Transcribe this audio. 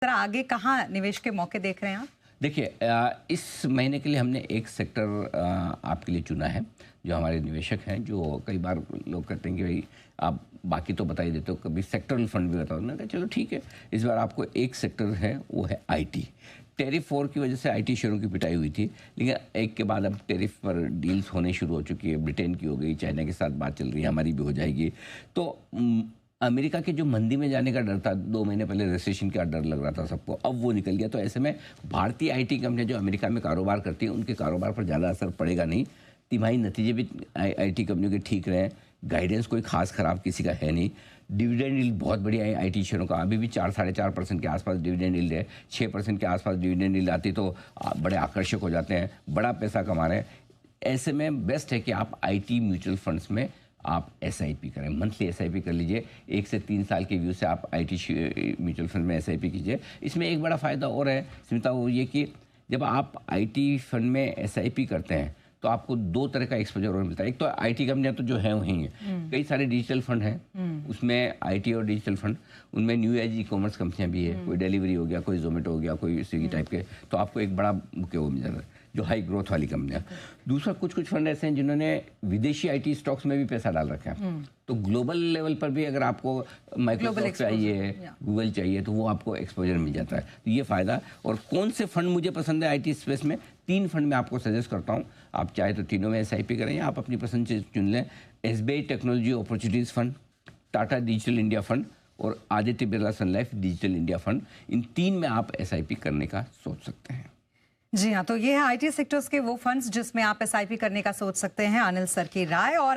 जरा आगे कहाँ निवेश के मौके देख रहे हैं आप? देखिए, इस महीने के लिए हमने एक सेक्टर आपके लिए चुना है, जो हमारे निवेशक हैं। जो कई बार लोग कहते हैं कि भाई आप बाकी तो बता ही देते हो, कभी सेक्टरल फंड भी बताओ ना। चलो ठीक है, इस बार आपको एक सेक्टर है, वो है आईटी। टेरिफ वॉर की वजह से आईटी शेयरों की पिटाई हुई थी, लेकिन एक के बाद अब टेरिफ पर डील्स होने शुरू हो चुकी है। ब्रिटेन की हो गई, चाइना के साथ बात चल रही है, हमारी भी हो जाएगी। तो अमेरिका के जो मंदी में जाने का डर था, 2 महीने पहले रिसेशन का डर लग रहा था सबको, अब वो निकल गया। तो ऐसे में भारतीय आईटी कंपनियां जो अमेरिका में कारोबार करती हैं, उनके कारोबार पर ज़्यादा असर पड़ेगा नहीं। तिमाही नतीजे भी आईटी कंपनियों के ठीक रहे, गाइडेंस कोई खास खराब किसी का है नहीं। डिविडेंड यील्ड बहुत बढ़िया है आईटी शेयरों का, अभी भी 4-4.5% के आसपास डिविडेंड यील्ड है। 6% के आसपास डिविडेंड यील्ड आती तो बड़े आकर्षक हो जाते हैं, बड़ा पैसा कमा रहे हैं। ऐसे में बेस्ट है कि आप आईटी म्यूचुअल फंड्स में आप एसआईपी करें, मंथली एसआईपी कर लीजिए। 1 से 3 साल के व्यू से आप आईटी म्यूचुअल फंड में एसआईपी कीजिए। इसमें एक बड़ा फ़ायदा और है स्मिता, वो ये कि जब आप आईटी फंड में एसआईपी करते हैं तो आपको 2 तरह का एक्सपोजर और मिलता है। एक तो आईटी कंपनियां तो जो है वहीं हैं, कई सारे डिजिटल फंड हैं, उसमें आईटी और डिजिटल फंड, उनमें न्यू एज ई कॉमर्स कंपनियां भी है, कोई डिलीवरी हो गया, कोई जोमेटो हो गया, कोई स्विगी टाइप के, तो आपको एक बड़ा बुके वो मिल जाता है, जो हाई ग्रोथ वाली कंपनियां। दूसरा, कुछ फंड ऐसे हैं जिन्होंने विदेशी आईटी स्टॉक्स में भी पैसा डाल रखा है। तो ग्लोबल लेवल पर भी अगर आपको माइक्रोसॉफ्ट चाहिए, गूगल चाहिए, तो वो आपको एक्सपोजर मिल जाता है। तो ये फ़ायदा। और कौन से फंड मुझे पसंद है आईटी स्पेस में, 3 फंड मैं आपको सजेस्ट करता हूँ। आप चाहे तो तीनों में एसआईपी करें, या आप अपनी पसंद से चुन लें। SBI technology opportunities fund, Tata digital India fund और आदित्य बिरला सन लाइफ डिजिटल इंडिया फंड। इन 3 में आप एसआईपी करने का सोच सकते हैं। जी हाँ, तो ये है आईटी सेक्टर्स के वो फंड्स जिसमें आप एसआईपी करने का सोच सकते हैं। अनिल सर की राय। और